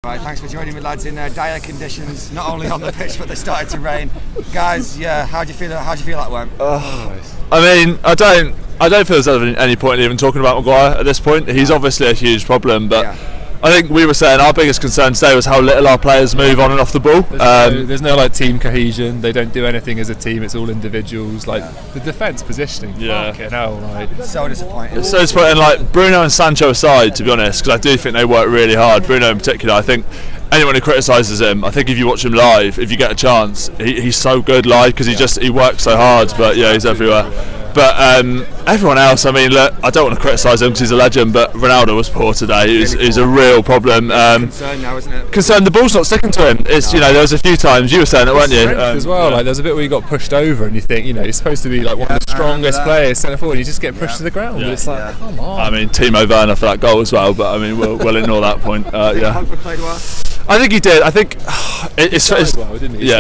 Right, thanks for joining me, lads, in dire conditions, not only on the pitch but they started to rain. Guys, yeah, how do you feel that went? I mean, I don't feel there's any point in even talking about Maguire at this point. He's obviously a huge problem, but I think we were saying our biggest concern today was how little our players move on and off the ball. There's no like team cohesion. They don't do anything as a team. It's all individuals. Like the defence positioning. Fucking hell, like so disappointing. It's so disappointing. Like Bruno and Sancho aside, to be honest, because I do think they work really hard. Bruno in particular, I think anyone who criticises him, I think if you watch him live, if you get a chance, he's so good live because he works so hard. But yeah, he's everywhere. But everyone else, I mean, look, I don't want to criticise him because he's a legend, but Ronaldo was poor today. He's a real problem. Concern now, isn't it? Concern, the ball's not sticking to him. It's there was a few times you were saying it, weren't you? As well, like there's a bit where you got pushed over, and you think, you're supposed to be like one of the strongest players centre forward, and you just get pushed to the ground. But it's like, come on. I mean, Timo Werner for that goal as well, but I mean, we'll ignore that point. Pogba played well. I think he did. I think it's well, didn't he?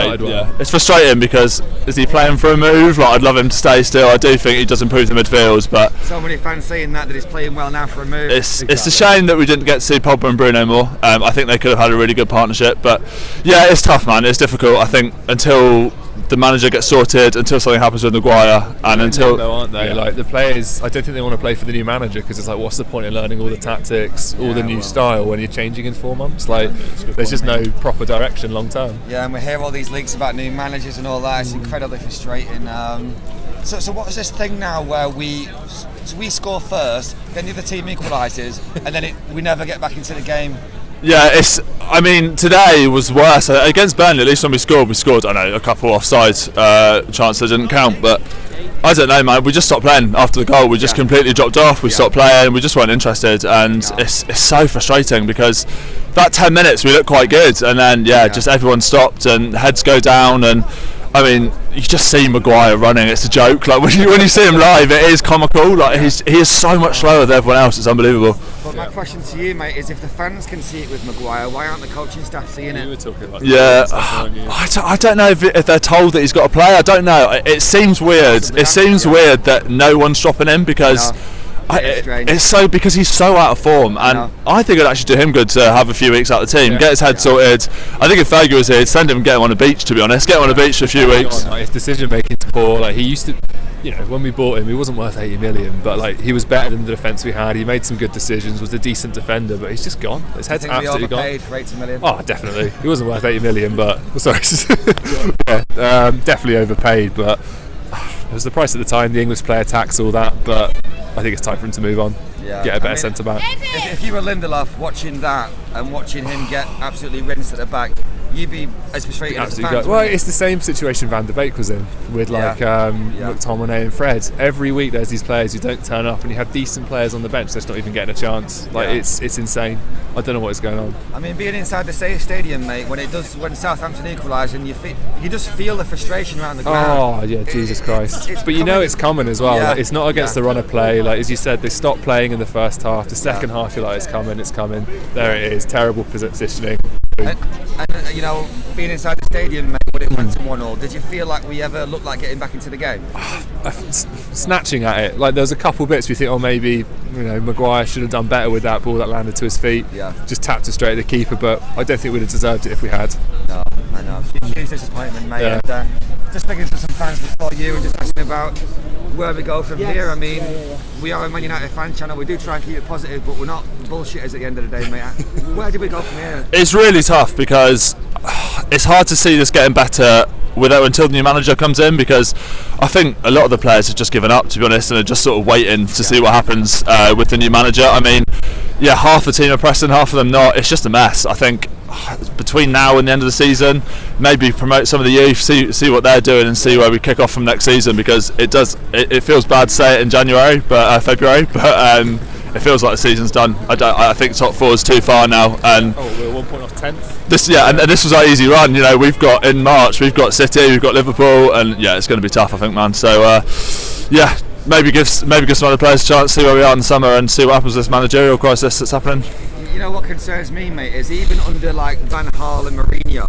It's frustrating because is he playing for a move? Like I'd love him to stay still. I do think he does improve the midfields, but so many fans saying that he's playing well now for a move. It's a shame that we didn't get to see Pogba and Bruno more. I think they could have had a really good partnership, but yeah, it's tough, man. It's difficult. I think until the manager gets sorted, until something happens with Maguire, and until though, aren't they? Like the players, I don't think they want to play for the new manager because it's like, what's the point in learning all the tactics, all the new style when you're changing in 4 months? Like, there's just no proper direction long term. Yeah, and we hear all these leaks about new managers and all that. It's incredibly frustrating. So what is this thing now where we score first, then the other team equalises, and then we never get back into the game? Yeah, I mean, today was worse. Against Burnley, at least when we scored, I know, a couple offside chances that didn't count, but I don't know, man. We just stopped playing after the goal. We just completely dropped off. We stopped playing. We just weren't interested, and it's so frustrating because that 10 minutes we looked quite good, and then just everyone stopped and heads go down, and I mean, you just see Maguire running. It's a joke. Like when you see him live, it is comical. Like he is so much slower than everyone else. It's unbelievable. But my question to you, mate, is if the fans can see it with Maguire, why aren't the coaching staff seeing it? You were talking about I don't know if they're told that he's got to play. I don't know. It seems weird. It seems weird that no one's dropping him because. It's so because he's so out of form, and I think it'd actually do him good to have a few weeks out of the team, get his head sorted. I think if Fergie was here, he'd send him and get him on a beach. To be honest, get him on a beach for a few weeks. His decision making's poor. Like he used to, when we bought him, he wasn't worth 80 million, but like he was better than the defence we had. He made some good decisions, was a decent defender, but he's just gone. His head's absolutely gone. We overpaid for 80 million. Oh, definitely. He wasn't worth 80 million, but sorry, definitely overpaid, but. It was the price at the time, the English player tax, all that, but I think it's time for him to move on, get a better centre back. If you were Lindelof watching that and watching him get absolutely rinsed at the back, you'd be as frustrated as the fans. Well, it's the same situation Van der Beek was in with McTominay and Fred. Every week there's these players who don't turn up, and you have decent players on the bench that's not even getting a chance. Like it's insane. I don't know what is going on. I mean, being inside the stadium, mate, when Southampton equalise, and you just feel the frustration around the ground. Oh yeah, Jesus Christ! But it's coming as well. Like, it's not against the run of play. Like as you said, they stopped playing in the first half. The second half, you're like, it's coming. There it is. Terrible positioning. And being inside the stadium, mate, when it went to 1-1, did you feel like we ever looked like getting back into the game? Snatching at it. Like there was a couple bits we think, maybe Maguire should have done better with that ball that landed to his feet. Just tapped it straight at the keeper, but I don't think we'd have deserved it if we had. No, I know. Huge disappointment, mate. And, just speaking to some fans before you and just asking about where we go from here. I mean, we are a Man United fan channel. We do try and keep it positive, but we're not bullshitters at the end of the day, mate. Where do we go from here? It's really tough because it's hard to see this getting better until the new manager comes in, because I think a lot of the players have just given up, to be honest, and are just sort of waiting to see what happens with the new manager. I mean, half the team are pressing, half of them not. It's just a mess. I think between now and the end of the season, maybe promote some of the youth, see what they're doing, and see where we kick off from next season, because it feels bad to say it in February, but it feels like the season's done. I think top four is too far now, and we're 1 point off 10th. And this was our easy run. We've got in March, we've got City, we've got Liverpool, and it's going to be tough, I think, man. So maybe give some other players a chance, see where we are in the summer, and see what happens with this managerial crisis that's happening. You know what concerns me, mate, is even under like Van Gaal and Mourinho,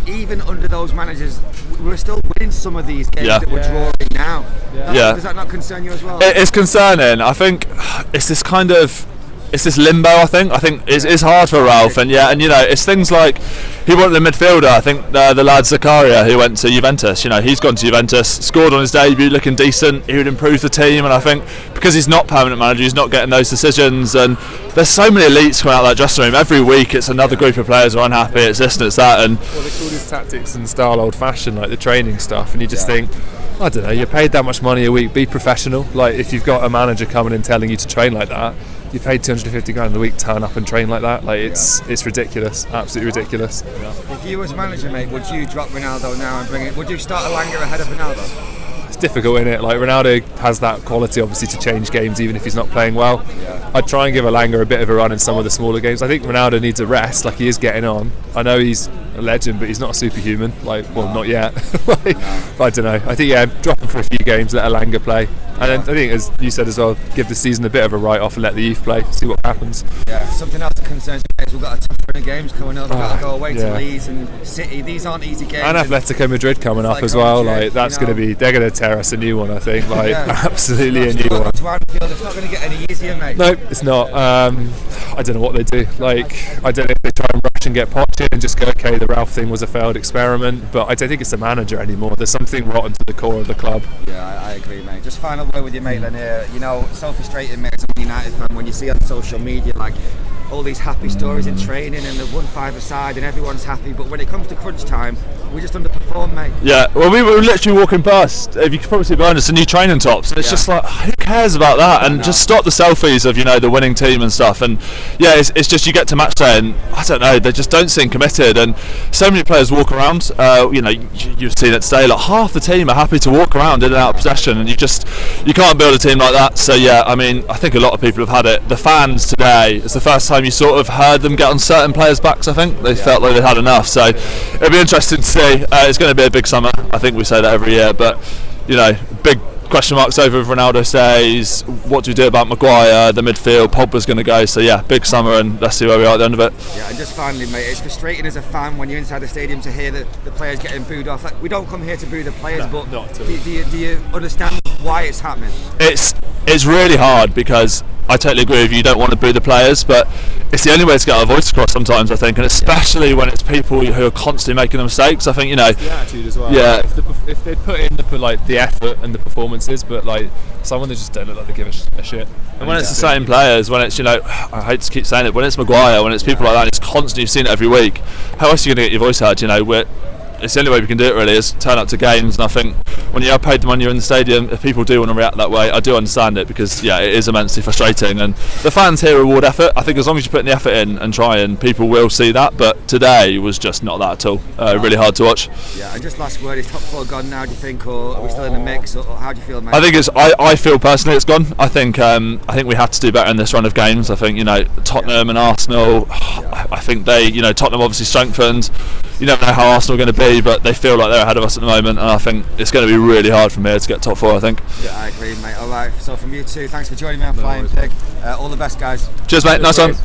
even under those managers, we're still winning some of these games that we're drawing now. Does that not concern you as well? It's concerning. I think it's this kind of it's this limbo. I think it's hard for Ralph, and it's things like he wanted a midfielder. I think the lad Zakaria who went to Juventus, he's gone to Juventus, scored on his debut, looking decent. He would improve the team, and I think because he's not permanent manager, he's not getting those decisions. And there's so many elites coming out of that dressing room every week. It's another group of players who are unhappy. It's this and it's that. And well, they call his tactics and style old-fashioned, like the training stuff, and you just think, I don't know, you're paid that much money a week, be professional. Like if you've got a manager coming and telling you to train like that, you paid 250 grand a week, turn up and train like that. Like it's ridiculous, absolutely ridiculous. If you was manager, mate, would you drop Ronaldo now and bring it? Would you start Elanga ahead of Ronaldo? It's difficult, isn't it? Like Ronaldo has that quality, obviously, to change games even if he's not playing well. I'd try and give Elanga a bit of a run in some of the smaller games. I think Ronaldo needs a rest, like he is getting on. I know he's a legend, but he's not a superhuman. Not yet. I don't know. I think drop him for a few games, let Elanga play, and then I think, as you said as well, give the season a bit of a write-off and let the youth play, see what happens. Yeah, something else that concerns me is we've got a tough run of games coming up. We've got to go away to Leeds and City. These aren't easy games. And Atletico Madrid coming up as well. Like that's going to be, they're going to tear us a new one, I think. Like absolutely a new one. It's not going to get any easier, mate. No, it's not. I don't know what they do. Like I don't know if they try and rush and get Poch in and just go, okay, the Ralph thing was a failed experiment, but I don't think it's the manager anymore. There's something rotten to the core of the club. Yeah, I agree, mate. Just final word with you, Maitland here. So frustrating, mate, as a Man United fan, when you see on social media like all these happy stories in training and the 1-5-a-side and everyone's happy, but when it comes to crunch time, we just underperform, mate. Yeah, well, we were literally walking past, if you could probably see behind us, the new training tops, and it's just like, who cares about that? And just stop the selfies of the winning team and stuff. And it's just, you get to match day and I don't know, they just don't seem committed. And so many players walk around, you've seen it today, like half the team are happy to walk around in and out of possession, and you can't build a team like that. So I think a lot of people have had it. The fans today, it's the first time you sort of heard them get on certain players' backs. I think they felt like they'd had enough. So it'll be interesting to see. It's going to be a big summer. I think we say that every year, but big question marks over if Ronaldo stays. What do we do about Maguire, the midfield? Pogba's going to go. So big summer, and let's see where we are at the end of it. Yeah, and just finally, mate, it's frustrating as a fan when you're inside the stadium to hear the players getting booed off. Like, we don't come here to boo the players, but do you understand why it's happening? It's really hard, because I totally agree with you. You don't want to boo the players, but it's the only way to get our voice across sometimes, I think, and especially when it's people who are constantly making the mistakes. I think it's the attitude as well. Yeah. If they put in the effort and the performances, but someone that just don't look like they give a shit. And when it's the same players, when it's I hate to keep saying it, when it's Maguire, when it's people like that, it's constantly, you've seen it every week. How else are you going to get your voice heard? It's the only way we can do it, really, is turn up to games. And I think when you are paid the money, you're in the stadium, if people do want to react that way, I do understand it, because it is immensely frustrating, and the fans here reward effort. I think as long as you put the effort in and try, and people will see that. But today was just not that at all. Really hard to watch. Yeah, and just last word, is top 4 gone now, do you think, or are we still in the mix, or how do you feel, mate? I think I feel personally it's gone. I think we have to do better in this run of games. I think Tottenham and Arsenal, I think they Tottenham obviously strengthened. You never know how Arsenal are going to be, but they feel like they're ahead of us at the moment, and I think it's going to be really hard from here to get top 4, I think. Yeah, I agree, mate. Alright, so from you two, thanks for joining me on Flying Pig. All the best, guys. Cheers, mate. Nice one.